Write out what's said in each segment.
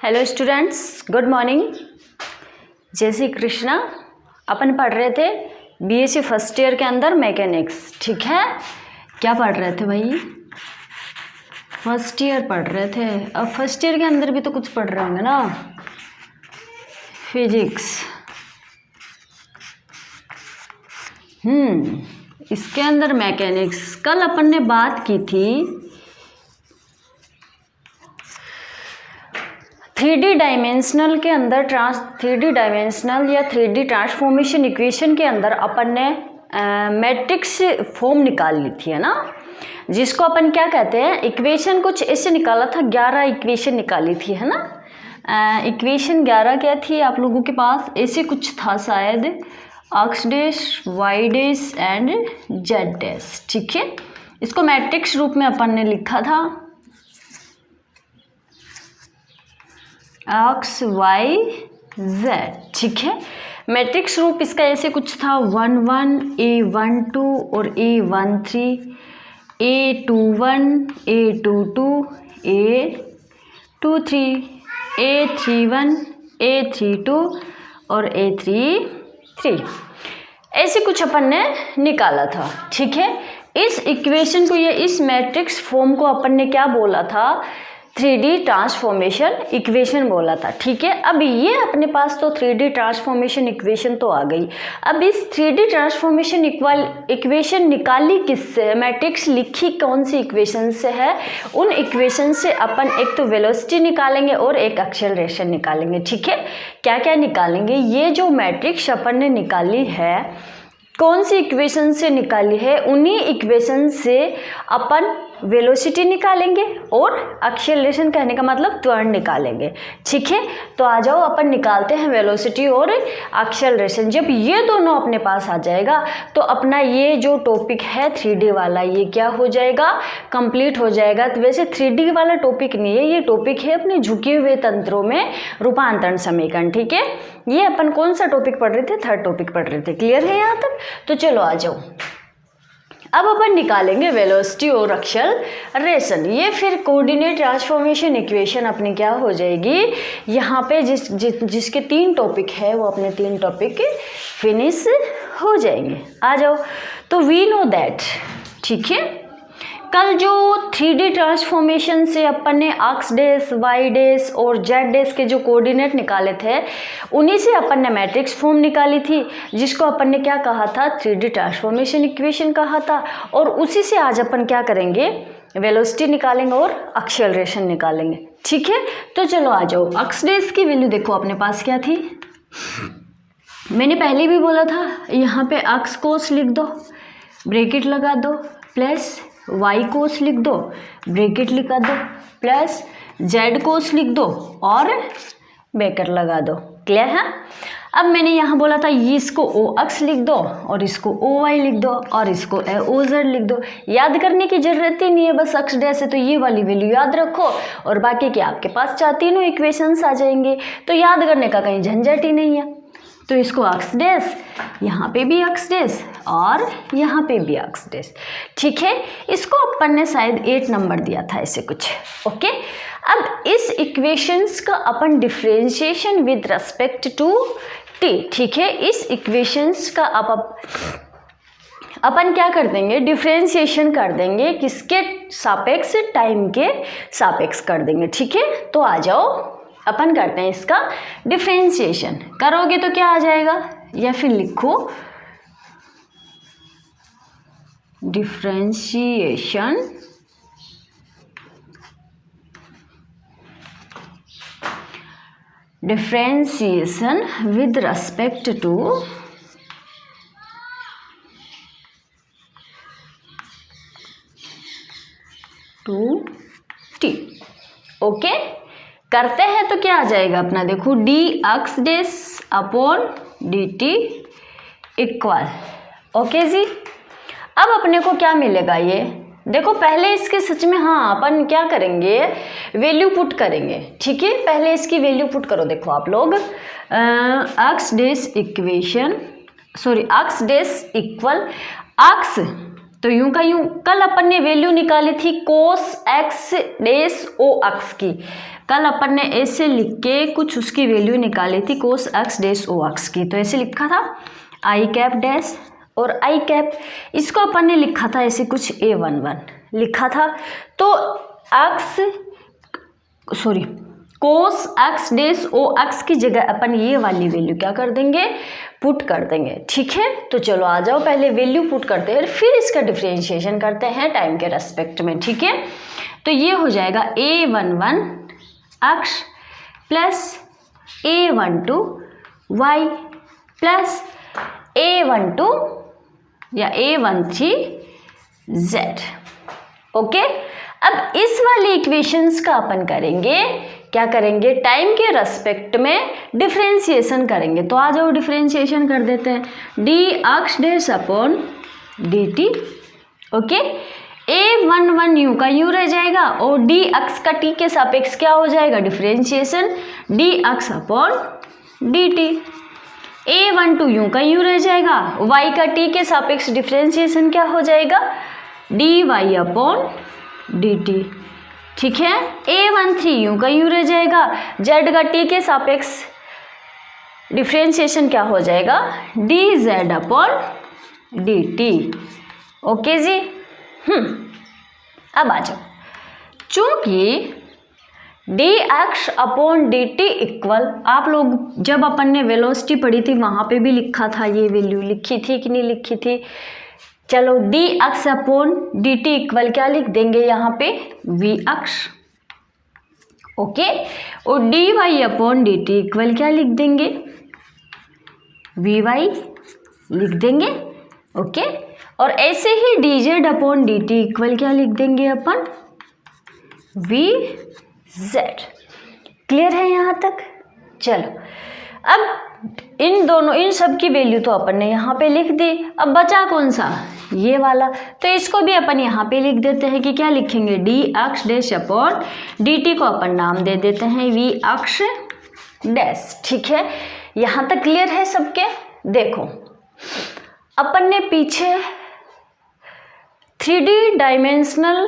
Hello students, good morning. जय श्री कृष्णा। अपन पढ़ रहे थे बीएससी फर्स्ट ईयर के अंदर मैकेनिक्स। ठीक है, क्या पढ़ रहे थे भाई? फर्स्ट ईयर पढ़ रहे थे। अब फर्स्ट ईयर के अंदर भी तो कुछ पढ़ रहे होंगे ना, फिजिक्स। इसके अंदर मैकेनिक्स। कल अपन ने बात की थी 3D डायमेंशनल के अंदर 3D डायमेंशनल या 3D ट्रांसफॉर्मेशन इक्वेशन के अंदर अपन ने मैट्रिक्स फॉर्म निकाल ली थी, है ना, जिसको अपन क्या कहते हैं, इक्वेशन कुछ ऐसे निकाला था। 11 इक्वेशन निकाली थी, है ना। इक्वेशन 11 क्या थी आप लोगों के पास? ऐसे कुछ था शायद, x dash, y dash and z dash. ठीक है, इसको मैट्रिक्स रूप में अपन ने लिखा था, एक्स वाई जेड। ठीक है, मैट्रिक्स रूप इसका ऐसे कुछ था, 1 1 A1 2 और A1 3, A21 A22 A23 A31 A32 और A33, ऐसे कुछ अपन ने निकाला था। ठीक है, इस इक्वेशन को या इस मैट्रिक्स फॉर्म को अपन ने क्या बोला था? 3D ट्रांसफॉर्मेशन इक्वेशन बोला था। ठीक है, अब ये अपने पास तो 3D ट्रांसफॉर्मेशन इक्वेशन तो आ गई। अब इस 3D ट्रांसफॉर्मेशन इक्वेशन निकाली किससे है? मैट्रिक्स लिखी कौन सी इक्वेशन से है? उन इक्वेशन से अपन एक तो वेलोसिटी निकालेंगे और एक एक्सेलरेशन निकालेंगे। ठीक है, क्या क्या निकालेंगे? ये जो मैट्रिक्स अपन ने निकाली है, कौन सी इक्वेशन से निकाली है? उन्हीं इक्वेशन से अपन वेलोसिटी निकालेंगे और एक्सेलरेशन, कहने का मतलब त्वरण, निकालेंगे। ठीक है, तो आ जाओ अपन निकालते हैं वेलोसिटी और एक्सेलरेशन। जब ये दोनों अपने पास आ जाएगा तो अपना ये जो टॉपिक है 3D वाला, ये क्या हो जाएगा? कंप्लीट हो जाएगा। तो वैसे 3D वाला टॉपिक नहीं है, ये टॉपिक है अपने झुके हुए तंत्रों में रूपांतरण समीकरण। ठीक है, ये अपन कौन सा टॉपिक पढ़ रहे थे? थर्ड टॉपिक पढ़ रहे थे। क्लियर है यहाँ तक? तो चलो आ जाओ, अब अपन निकालेंगे वेलोसिटी और एक्सेलरेशन। ये फिर कोऑर्डिनेट ट्रांसफॉर्मेशन इक्वेशन अपनी क्या हो जाएगी? यहाँ पे जिसके 3 टॉपिक है वो अपने 3 टॉपिक फिनिश हो जाएंगे। आ जाओ, तो वी नो दैट। ठीक है, कल जो 3D ट्रांसफॉर्मेशन से अपन ने एक्स डैश, वाई डैश और जेड डैश के जो कोऑर्डिनेट निकाले थे, उन्हीं से अपन ने मैट्रिक्स फॉर्म निकाली थी, जिसको अपन ने क्या कहा था? 3D ट्रांसफॉर्मेशन इक्वेशन कहा था। और उसी से आज अपन क्या करेंगे? वेलोसिटी निकालेंगे और एक्सेलरेशन निकालेंगे। ठीक है, तो चलो आ जाओ। एक्स डैश की वैल्यू देखो अपने पास क्या थी, मैंने पहले भी बोला था, यहाँ पे एक्स कोस लिख दो, ब्रैकेट लगा दो, प्लस वाई कोस लिख दो, ब्रैकेट लगा दो, प्लस जेड कोस लिख दो और ब्रैकेट लगा दो। क्लियर है? अब मैंने यहाँ बोला था ये इसको ओ एक्स लिख दो और इसको ओ वाई लिख दो और इसको ओ जेड लिख दो। याद करने की जरूरत ही नहीं है, बस एक्स डैश है तो ये वाली वैल्यू याद रखो और बाकी के आपके पास 4 इक्वेशंस आ जाएंगे, तो याद करने का कहीं झंझट ही नहीं है। तो इसको एक्स डैश, यहाँ पे भी एक्स डैश और यहाँ पे भी एक्स डैश। ठीक है, इसको अपन ने शायद 8 नंबर दिया था ऐसे कुछ। ओके, अब इस इक्वेशंस का अपन differentiation with respect to T. ठीक है, इस इक्वेशंस का अपन क्या कर देंगे? डिफरेंशिएशन कर देंगे, किसके सापेक्ष? टाइम के सापेक्ष कर देंगे। ठीक है, तो आ जाओ अपन करते हैं इसका डिफरेंशिएशन। करोगे तो क्या आ जाएगा, या फिर लिखो differentiation with respect to T. Okay, करते हैं तो क्या आ जाएगा अपना? देखो, D X dash upon D T equal. Okay जी, अब अपने को क्या मिलेगा? ये देखो, पहले इसके सच में, हाँ, अपन क्या करेंगे? वैल्यू पुट करेंगे। ठीक है, पहले इसकी वैल्यू पुट करो। देखो आप लोग, x dash equation, sorry, x dash equal x तो यूं का यूं, कल अपन ने वैल्यू निकाली थी cos x dash o x की, कल अपन ने ऐसे लिख के कुछ उसकी वैल्यू निकाली थी cos x dash o x की, तो ऐसे लिखा था आई कैप डैश और आई कैप, इसको अपन ने लिखा था ऐसे कुछ a11 लिखा था, तो cos x dash o x की जगह अपन ये वाली वैल्यू क्या कर देंगे, पुट कर देंगे। ठीक है, तो चलो आ जाओ, पहले वैल्यू पुट करते हैं फिर इसका डिफरेंशिएशन करते हैं टाइम के रेस्पेक्ट में। ठीक है, तो ये हो जाएगा a11 x plus a12 y plus a12 या a13 z। ओके, अब इस वाली इक्वेशंस का अपन करेंगे, क्या करेंगे, टाइम के रेस्पेक्ट में डिफरेंशिएशन करेंगे। तो आ जाओ डिफरेंशिएशन कर देते हैं, D X dash upon D T. Okay, a11 you का यू रह जाएगा और डी एक्स का टी के सापेक्ष क्या हो जाएगा, differentiation D x upon D T. a12 you का यू रह जाएगा, y का t के सापेक्ष डिफरेंशिएशन क्या हो जाएगा, d y upon D t. ठीक है, a13 यू का यू रह जाएगा, z का t के सापेक्ष डिफरेंशिएशन क्या हो जाएगा, D Z upon D T. Okay जी, अब आ जाओ, चूंकि D x upon D T equal, आप लोग जब अपन ने वेलोसिटी पढ़ी थी वहाँ पे भी लिखा था, ये वैल्यू लिखी थी कि नहीं लिखी थी, चलो d x upon D T equal क्या लिख देंगे यहाँ पे, वी एक्स। ओके, और d y upon D T equal क्या लिख देंगे, वी वाई लिख देंगे। ओके, और ऐसे ही D Z upon D T equal क्या लिख देंगे अपन, वी जेड। क्लियर है यहाँ तक? चलो, अब इन सब की वैल्यू तो अपन ने यहाँ पे लिख दी, अब बचा कौन सा, ये वाला, तो इसको भी अपन यहाँ पे लिख देते हैं कि क्या लिखेंगे, D X dash upon D T को अपन नाम दे देते हैं वी एक्स डैश। ठीक है, यहाँ तक क्लियर है सबके? देखो, अपन ने पीछे 3D डायमेंशनल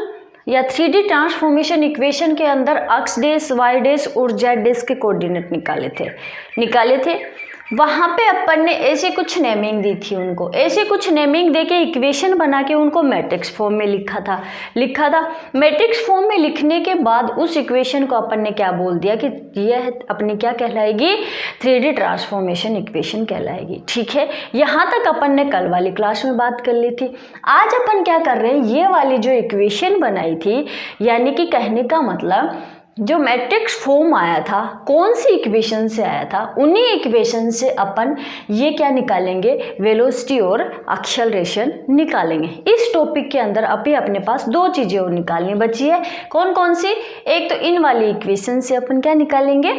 या 3D ट्रांसफॉर्मेशन इक्वेशन के अंदर एक्स डैश वाई डैश और जेड डैश के कोऑर्डिनेट निकाले थे। वहाँ पे अपन ने ऐसे कुछ नेमिंग दी थी उनको, ऐसे कुछ नेमिंग दे के इक्वेशन बना के उनको मैट्रिक्स फॉर्म में लिखा था। मैट्रिक्स फॉर्म में लिखने के बाद उस इक्वेशन को अपन ने क्या बोल दिया कि यह अपनी क्या कहलाएगी, 3D ट्रांसफॉर्मेशन इक्वेशन कहलाएगी। ठीक है, यहाँ तक अपन ने कल वाली क्लास में बात कर ली थी। आज अपन क्या कर रहे हैं, ये वाली जो इक्वेशन बनाई थी, यानी कि कहने का मतलब जो मैट्रिक्स फॉर्म आया था, कौन सी इक्वेशन से आया था, उन्हीं इक्वेशन से अपन ये क्या निकालेंगे, वेलोसिटी और एक्सेलरेशन निकालेंगे। इस टॉपिक के अंदर अभी अपने पास दो चीज़ें और निकालनी बची है। कौन कौन सी? एक तो इन वाली इक्वेशन से अपन क्या निकालेंगे,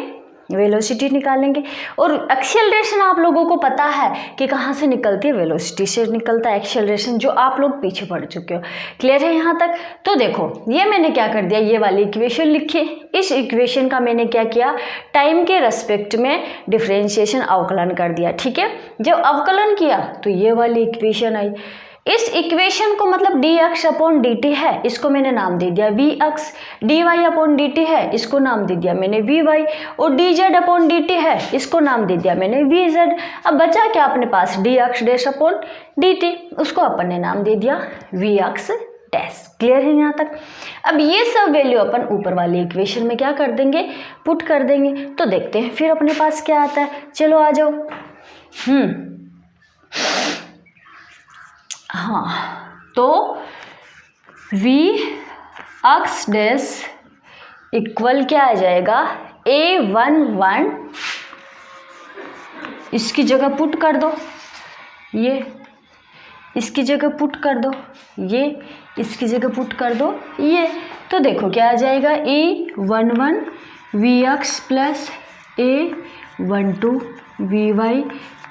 वेलोसिटी निकालेंगे, और एक्सेलरेशन आप लोगों को पता है कि कहाँ से निकलती है, वेलोसिटी से निकलता है एक्सेलरेशन, जो आप लोग पीछे पढ़ चुके हो। क्लियर है यहाँ तक? तो देखो, ये मैंने क्या कर दिया, ये वाली इक्वेशन लिखी, इस इक्वेशन का मैंने क्या किया, टाइम के रेस्पेक्ट में डिफरेंशिएशन अवकलन कर दिया। ठीक है, जब अवकलन किया तो ये वाली इक्वेशन आई। इस इक्वेशन को मतलब d x upon D t है, इसको मैंने नाम दे दिया v x. D y upon D t है, इसको नाम दे दिया मैंने वी वाई। और d Z upon D t है, इसको नाम दे दिया मैंने वी जेड। अब बचा क्या अपने पास, D X dash upon D T, उसको अपन ने नाम दे दिया वी एक्स डैश। क्लियर है यहाँ तक? अब ये सब वैल्यू अपन ऊपर वाली इक्वेशन में क्या कर देंगे, पुट कर देंगे। तो देखते हैं फिर अपने पास क्या आता है। चलो आ जाओ। हाँ, तो वी एक्स डैश इक्वल क्या आ जाएगा, a11, इसकी जगह पुट कर दो, ये इसकी जगह पुट कर दो, ये इसकी जगह पुट कर दो, ये। तो देखो क्या आ जाएगा, a11 we x plus a12 we Y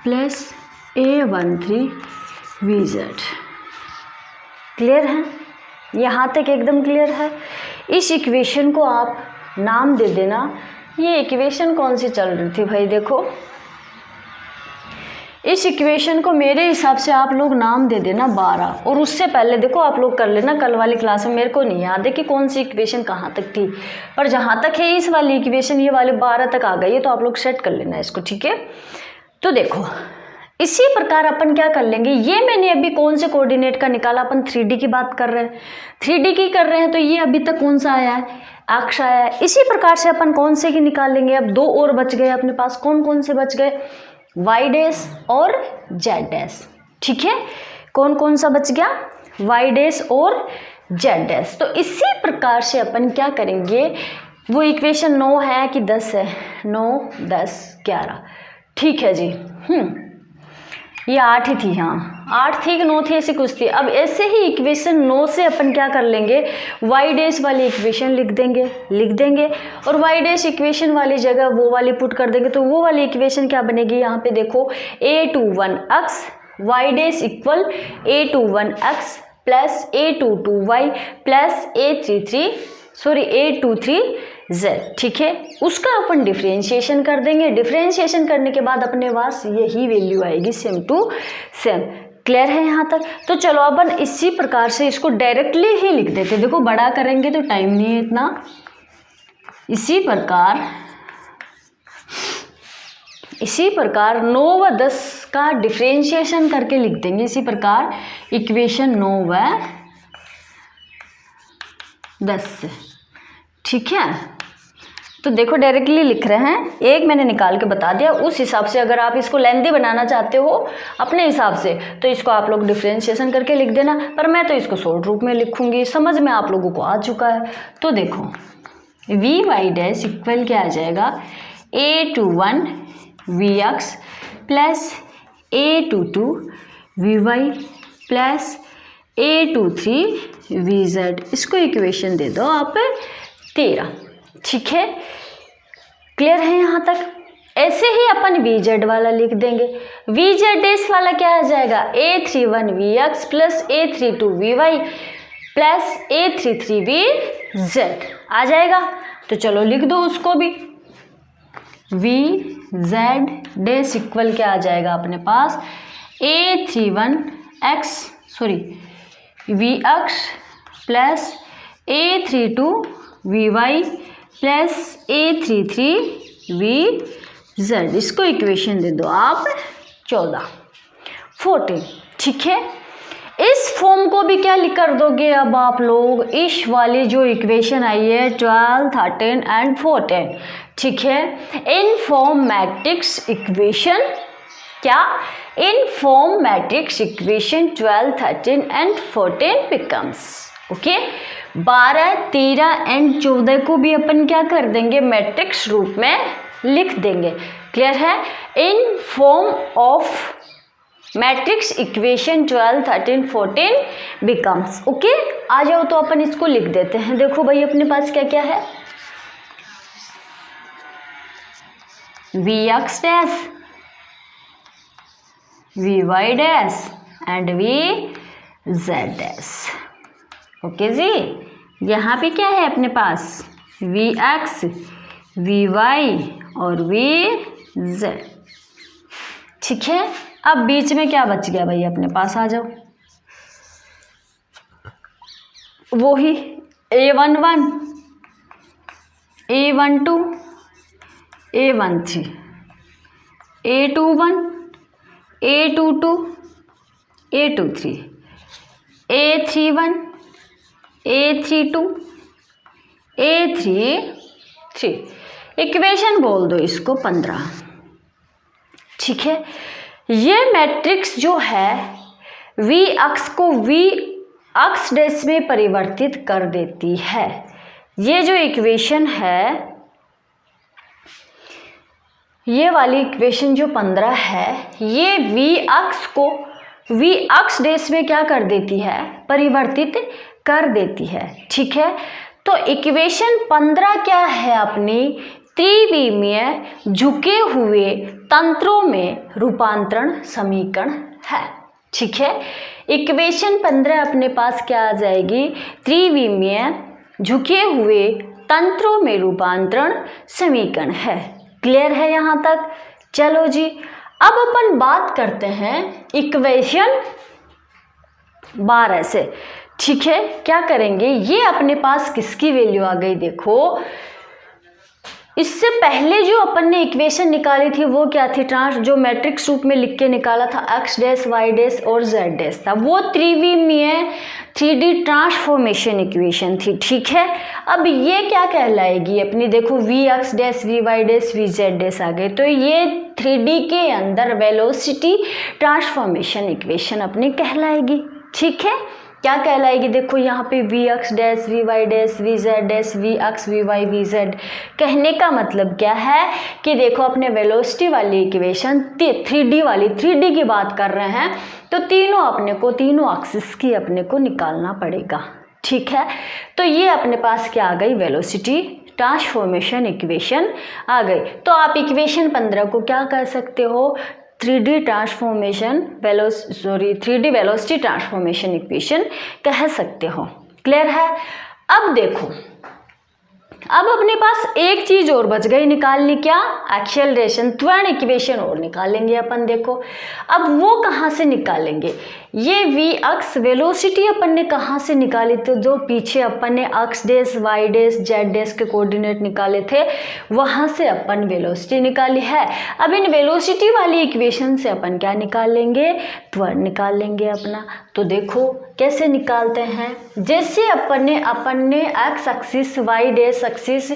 plus a13 we z. Clear है? यहाँ तक एकदम क्लियर है। इस इक्वेशन को आप नाम दे देना। ये इक्वेशन कौन सी चल रही थी भाई, देखो इस इक्वेशन को मेरे हिसाब से आप लोग नाम दे देना 12, और उससे पहले देखो आप लोग कर लेना कल वाली क्लास में। मेरे को नहीं याद है कि कौन सी इक्वेशन कहाँ तक थी, पर जहाँ तक है इस वाली इक्वेशन ये वाले 12 तक आ गई है, तो आप लोग सेट कर लेना इसको, ठीक है। तो देखो इसी प्रकार अपन क्या कर लेंगे, ये मैंने अभी कौन से कोऑर्डिनेट का निकाला, अपन 3D की बात कर रहे हैं, 3D की कर रहे हैं, तो ये अभी तक कौन सा आया है, अक्ष आया है। इसी प्रकार से अपन कौन से की निकाल लेंगे, अब 2 और बच गए अपने पास। कौन कौन से बच गए, वाई डैश और जेड डैश, ठीक है। कौन कौन सा बच गया, वाई डैश और जेड डैश। तो इसी प्रकार से अपन क्या करेंगे, वो इक्वेशन 9 है कि 10 है, 9 10 11, ठीक है जी। ये 8 ही थी, हाँ 8 थी कि 9 थी, ऐसी कुछ थी। अब ऐसे ही इक्वेशन 9 से अपन क्या कर लेंगे, वाई डैश वाली इक्वेशन लिख देंगे और वाई डैश इक्वेशन वाली जगह वो वाली पुट कर देंगे। तो वो वाली इक्वेशन क्या बनेगी, यहाँ पे देखो a21x y dash equal a21x plus a22y plus a23z, ठीक है। उसका अपन डिफ्रेंशिएशन कर देंगे। डिफ्रेंशिएशन करने के बाद अपने पास यही वैल्यू आएगी, सेम टू सेम। क्लियर है यहाँ तक। तो चलो अपन इसी प्रकार से इसको डायरेक्टली ही लिख देते, देखो बड़ा करेंगे तो टाइम नहीं है इतना। इसी प्रकार 9 व 10 का डिफ्रेंशिएशन करके लिख देंगे। इसी प्रकार इक्वेशन 9 व 10 से, ठीक है। तो देखो डायरेक्टली लिख रहे हैं, एक मैंने निकाल के बता दिया। उस हिसाब से अगर आप इसको लेंथी बनाना चाहते हो अपने हिसाब से, तो इसको आप लोग डिफ्रेंशिएशन करके लिख देना, पर मैं तो इसको शॉर्ट रूप में लिखूंगी, समझ में आप लोगों को आ चुका है। तो देखो वी वाई डैश इक्वल क्या आ जाएगा, a21 vx plus a22 vy plus a23 vz। इसको इक्वेशन दे दो आप 13, ठीक है। क्लियर है यहाँ तक। ऐसे ही अपन vz वाला लिख देंगे। vz डैश वाला क्या आ जाएगा, a31 vx plus a32 vy plus a33 vz आ जाएगा। तो चलो लिख दो उसको भी। vz डैश इक्वल क्या आ जाएगा अपने पास, vx plus a32 vy plus a33 vz। इसको इक्वेशन दे दो आप 14, ठीक है। इस फॉर्म को भी क्या लिख कर दोगे अब आप लोग, इस वाली जो इक्वेशन आई है 12, 13 एंड 14, ठीक है। इन फॉर्म मैट्रिक्स इक्वेशन, क्या in form matrix equation 12, 13 and 14 becomes, okay. 12, 13 and 14 को भी अपन क्या कर देंगे, मैट्रिक्स रूप में लिख देंगे। क्लियर है। In form of matrix equation 12, 13, 14 becomes, okay. आ जाओ तो अपन इसको लिख देते हैं। देखो भाई अपने पास क्या क्या है, vx dash, vy dash and vz dash, okay जी। यहाँ पे क्या है अपने पास, vx, vy और vz, ठीक है। अब बीच में क्या बच गया भाई अपने पास, आ जाओ। वो ही a11, a12, a13, a21, a22, a23, a31, a32, a33। Equation बोल दो इसको 15, ठीक है। ये मैट्रिक्स जो है v अक्ष को v अक्ष डैश में परिवर्तित कर देती है। ये जो इक्वेशन है, ये वाली इक्वेशन जो 15 है, ये v अक्ष को v अक्ष डैश में क्या कर देती है, परिवर्तित कर देती है, ठीक है। तो इक्वेशन 15 क्या है अपनी, त्रिविमीय झुके हुए तंत्रों में रूपांतरण समीकरण है, ठीक है। इक्वेशन 15 अपने पास क्या आ जाएगी, त्रिविमीय झुके हुए तंत्रों में रूपांतरण समीकरण है। क्लियर है यहाँ तक। चलो जी अब अपन बात करते हैं इक्वेशन 12 से। ठीक है, क्या करेंगे, ये अपने पास किसकी वैल्यू आ गई, देखो इससे पहले जो अपन ने इक्वेशन निकाली थी वो क्या थी, जो मैट्रिक्स रूप में लिख के निकाला था x डैश y डैश और z डैश था, वो त्रिविमीय 3D ट्रांसफॉर्मेशन इक्वेशन थी। ठीक है, अब ये क्या कहलाएगी अपनी, देखो vx dash vy dash vz dash आ गए, तो ये 3D के अंदर वेलोसिटी ट्रांसफॉर्मेशन इक्वेशन अपनी कहलाएगी। ठीक है, क्या कहलाएगी, देखो यहाँ पे v x dash we Y dash v Z dash v x v y v z, कहने का मतलब क्या है कि देखो अपने वेलोसिटी वाली इक्वेशन 3D वाली, 3D की बात कर रहे हैं, तो तीनों एक्सिस की अपने को निकालना पड़ेगा। ठीक है, तो ये अपने पास क्या आ गई, वेलोसिटी ट्रांसफॉर्मेशन इक्वेशन आ गई। तो आप इक्वेशन 15 को क्या कह सकते हो, 3D वेलोसिटी ट्रांसफॉर्मेशन इक्वेशन कह सकते हो। क्लियर है। अब देखो, अब अपने पास एक चीज और बच गई निकालनी, क्या, एक्सेलरेशन, त्वरण इक्वेशन और निकालेंगे अपन। देखो अब वो कहाँ से निकालेंगे, ये वी एक्स वेलोसिटी अपन ने कहाँ से निकाली, तो जो पीछे अपन ने x dash y dash z dash के कोऑर्डिनेट निकाले थे वहाँ से अपन वेलोसिटी निकाली है। अब इन वेलोसिटी वाली इक्वेशन से अपन क्या निकाल लेंगे, त्वरण निकाल लेंगे अपना। तो देखो कैसे निकालते हैं, जैसे अपन ने x axis y dash axis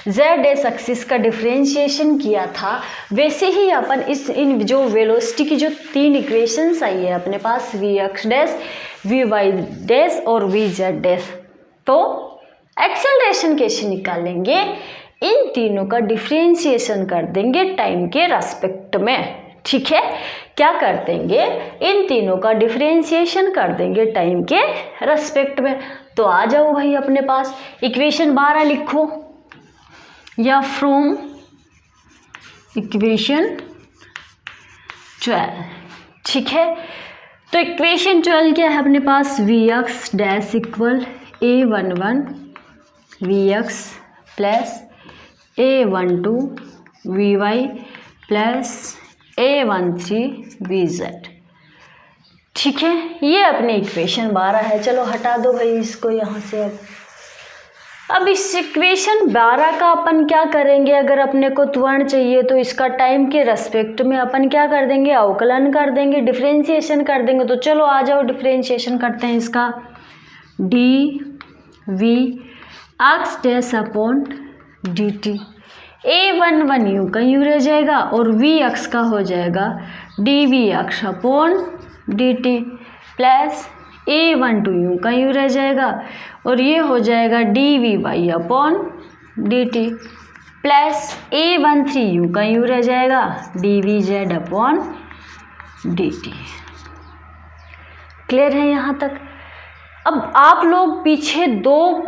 z dash axis का डिफरेंशिएशन किया था, वैसे ही अपन इन जो वेलोसिटी की जो 3 इक्वेशंस आई है अपने पास, V x dash we Y dash और वी जेड डैश, तो एक्सेलरेशन कैसे निकालेंगे, इन तीनों का डिफरेंशिएशन कर देंगे टाइम के रेस्पेक्ट में। ठीक है, क्या कर देंगे, इन तीनों का डिफरेंशिएशन कर देंगे टाइम के रेस्पेक्ट में। तो आ जाओ भाई अपने पास इक्वेशन 12 लिखो, या फ्रॉम इक्वेशन 12। ठीक है, तो इक्वेशन 12 क्या है अपने पास, V x dash equal a11 we x plus a12 we Y plus a13 we Z. ठीक है, ये अपनी इक्वेशन 12 है। चलो हटा दो भाई इसको यहाँ से। अब इस इक्वेशन 12 का अपन क्या करेंगे, अगर अपने को त्वरण चाहिए तो इसका टाइम के रेस्पेक्ट में अपन क्या कर देंगे, अवकलन कर देंगे, डिफरेंशिएशन कर देंगे। तो चलो आ जाओ डिफरेंशिएशन करते हैं इसका, d we x dash upon D t, a11 यूँ का यूँ रह जाएगा और वी एक्स का हो जाएगा d we x upon D t, plus a12 यूँ का यूँ रह जाएगा और ये हो जाएगा d v y upon D t, plus a13 यूँ का यूँ रह जाएगा d v z upon D t. Clear है यहाँ तक। अब आप लोग पीछे 2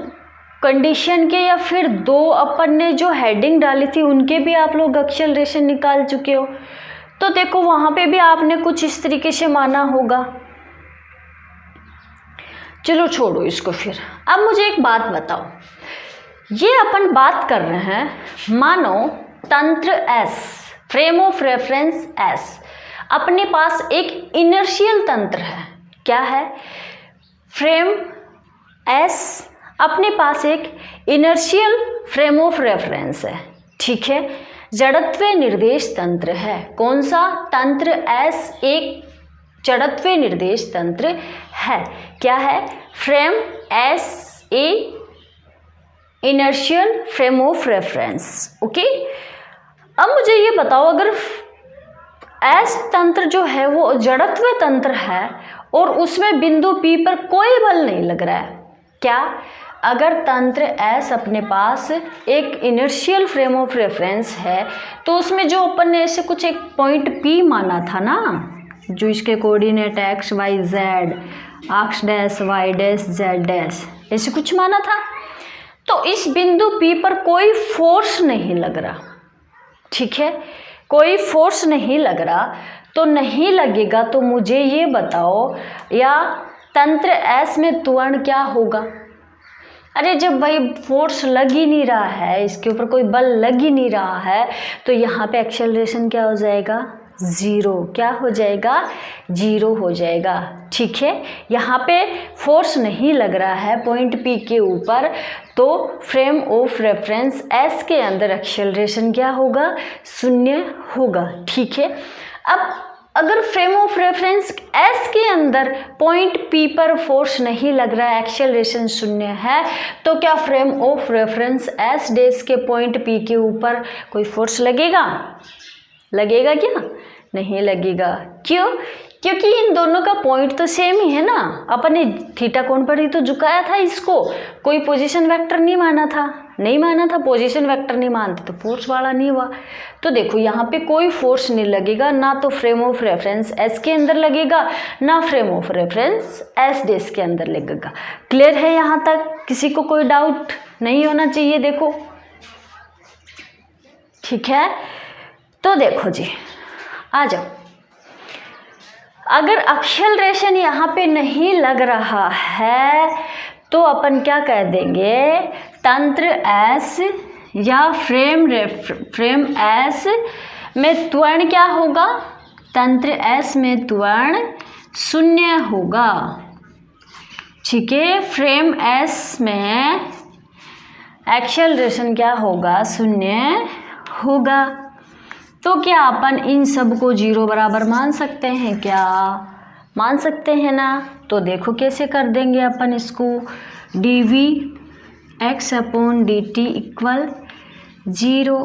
कंडीशन के या फिर 2 अपन ने जो हेडिंग डाली थी उनके भी आप लोग एक्सेलरेशन निकाल चुके हो, तो देखो वहाँ पे भी आपने कुछ इस तरीके से माना होगा। चलो छोड़ो इसको फिर। अब मुझे एक बात बताओ, ये अपन बात कर रहे हैं, मानो तंत्र S, frame of reference S, अपने पास एक इनर्शियल तंत्र है। क्या है, फ्रेम S अपने पास एक इनर्शियल फ्रेम ऑफ रेफरेंस है। ठीक है, जड़त्व निर्देश तंत्र है। कौन सा तंत्र, S एक जड़त्व निर्देश तंत्र है। क्या है, frame S A inertial frame of reference. Okay, अब मुझे ये बताओ, अगर S तंत्र जो है वो जड़त्व तंत्र है और उसमें बिंदु P पर कोई बल नहीं लग रहा है, क्या, अगर तंत्र S अपने पास एक इनर्शियल फ्रेम ऑफ रेफरेंस है तो उसमें जो अपन ने ऐसे कुछ एक पॉइंट P माना था ना, जो इसके coordinate x y z, x dash y dash z dash, ऐसे कुछ माना था, तो इस बिंदु P पर कोई फोर्स नहीं लग रहा। ठीक है, कोई फोर्स नहीं लग रहा, तो नहीं लगेगा तो मुझे ये बताओ, या तंत्र S में त्वरण क्या होगा। अरे जब भाई फोर्स लग ही नहीं रहा है, इसके ऊपर कोई बल लग ही नहीं रहा है, तो यहाँ पे एक्सेलरेशन क्या हो जाएगा, ज़ीरो, क्या हो जाएगा, ज़ीरो हो जाएगा। ठीक है, यहाँ पे फोर्स नहीं लग रहा है पॉइंट P के ऊपर, तो फ्रेम ऑफ रेफरेंस S के अंदर एक्सेलरेशन क्या होगा, शून्य होगा। ठीक है, अब अगर फ्रेम ऑफ रेफरेंस S के अंदर पॉइंट P पर फोर्स नहीं लग रहा है, एक्सेलरेशन शून्य है, तो क्या frame of reference S dash के पॉइंट P के ऊपर कोई फोर्स लगेगा, लगेगा क्या, नहीं लगेगा। क्यों, क्योंकि इन दोनों का पॉइंट तो सेम ही है ना, अपन ने थीटा कोण पर ही तो झुकाया था इसको, कोई पोजीशन वेक्टर नहीं माना था, नहीं माना था, पोजीशन वेक्टर नहीं मानते तो फोर्स वाला नहीं हुआ। तो देखो यहाँ पे कोई फोर्स नहीं लगेगा, ना तो फ्रेम ऑफ रेफरेंस S के अंदर लगेगा, ना frame of reference S dash के अंदर लगेगा। क्लियर है यहाँ तक, किसी को कोई डाउट नहीं होना चाहिए। देखो ठीक है, तो देखो जी, आ जाओ, अगर एक्सेलरेशन यहाँ पे नहीं लग रहा है तो अपन क्या कह देंगे, तंत्र S या फ्रेम S में त्वरण क्या होगा, तंत्र S में त्वरण शून्य होगा। ठीक है, फ्रेम S में एक्सेलरेशन क्या होगा, शून्य होगा। तो क्या अपन इन सब को जीरो बराबर मान सकते हैं, क्या मान सकते हैं ना। तो देखो कैसे कर देंगे अपन इसको, dv x upon dt equal zero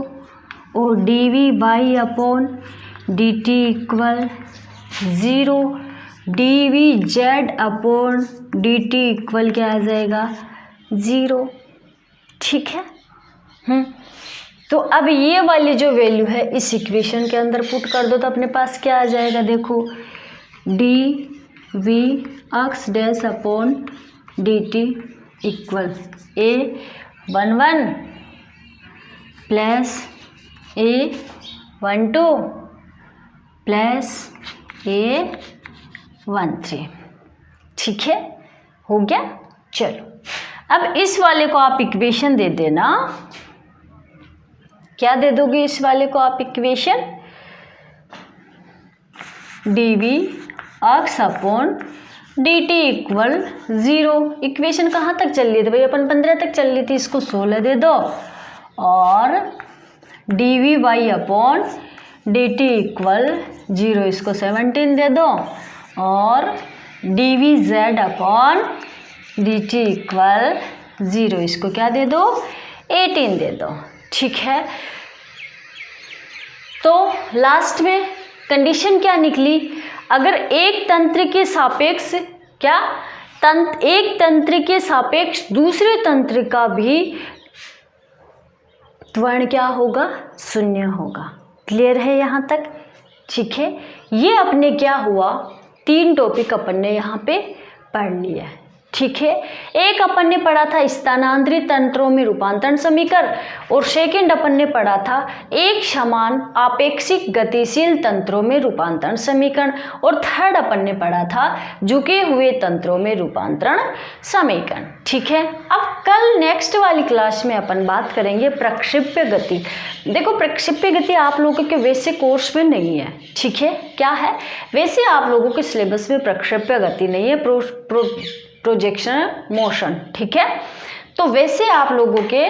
और dv y upon dt equal zero, dv z upon dt equal क्या आ जाएगा, ज़ीरो। ठीक है, तो अब ये वाली जो वैल्यू है इस इक्वेशन के अंदर पुट कर दो तो अपने पास क्या आ जाएगा, देखो D we x dash upon D T equal A 11 plus A 12 plus A 13। ठीक है, हो गया। चलो अब इस वाले को आप इक्वेशन दे देना, क्या दे दोगे इस वाले को आप equation, d we x upon D T equal zero. Equation कहाँ तक चल रही थी भाई, अपन 15 तक चल रही थी, इसको 16 दे दो, और d v y upon D T equal zero, इसको 17 दे दो, और d v z upon D T equal zero, इसको क्या दे दो, 18 दे दो। ठीक है, तो लास्ट में कंडीशन क्या निकली, अगर एक तंत्र के सापेक्ष एक तंत्र के सापेक्ष दूसरे तंत्र का भी त्वरण क्या होगा, शून्य होगा। क्लियर है यहाँ तक। ठीक है, ये अपने क्या हुआ, 3 टॉपिक अपन ने यहाँ पे पढ़ लिया है। ठीक है, एक अपन ने पढ़ा था स्थानांतरित तंत्रों में रूपांतरण समीकरण, और सेकंड अपन ने पढ़ा था एक समान आपेक्षिक गतिशील तंत्रों में रूपांतरण समीकरण, और थर्ड अपन ने पढ़ा था झुके हुए तंत्रों में रूपांतरण समीकरण। ठीक है, अब कल नेक्स्ट वाली क्लास में अपन बात करेंगे प्रक्षेप्य गति। देखो प्रक्षेप्य गति आप लोगों के वैसे कोर्स में नहीं है। ठीक है, क्या है, वैसे आप लोगों के सिलेबस में प्रक्षेप्य गति नहीं है, प्रोजेक्शन मोशन। ठीक है, तो वैसे आप लोगों के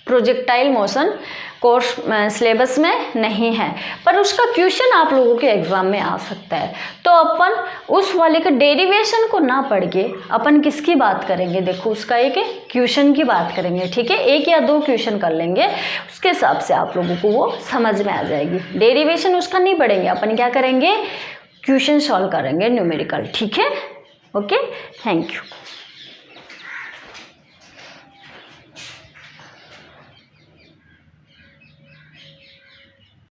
प्रोजेक्टाइल मोशन कोर्स सिलेबस में नहीं है, पर उसका क्वेश्चन आप लोगों के एग्जाम में आ सकता है। तो अपन उस वाले का डेरिवेशन को ना पढ़ के अपन किसकी बात करेंगे, देखो उसका एक क्वेश्चन की बात करेंगे। ठीक है, 1 या 2 क्वेश्चन कर लेंगे, उसके हिसाब से आप लोगों को वो समझ में आ जाएगी। डेरिवेशन उसका नहीं पढ़ेंगे, अपन क्या करेंगे, क्वेश्चन सॉल्व करेंगे न्यूमेरिकल। ठीक है, ओके, थैंक यू।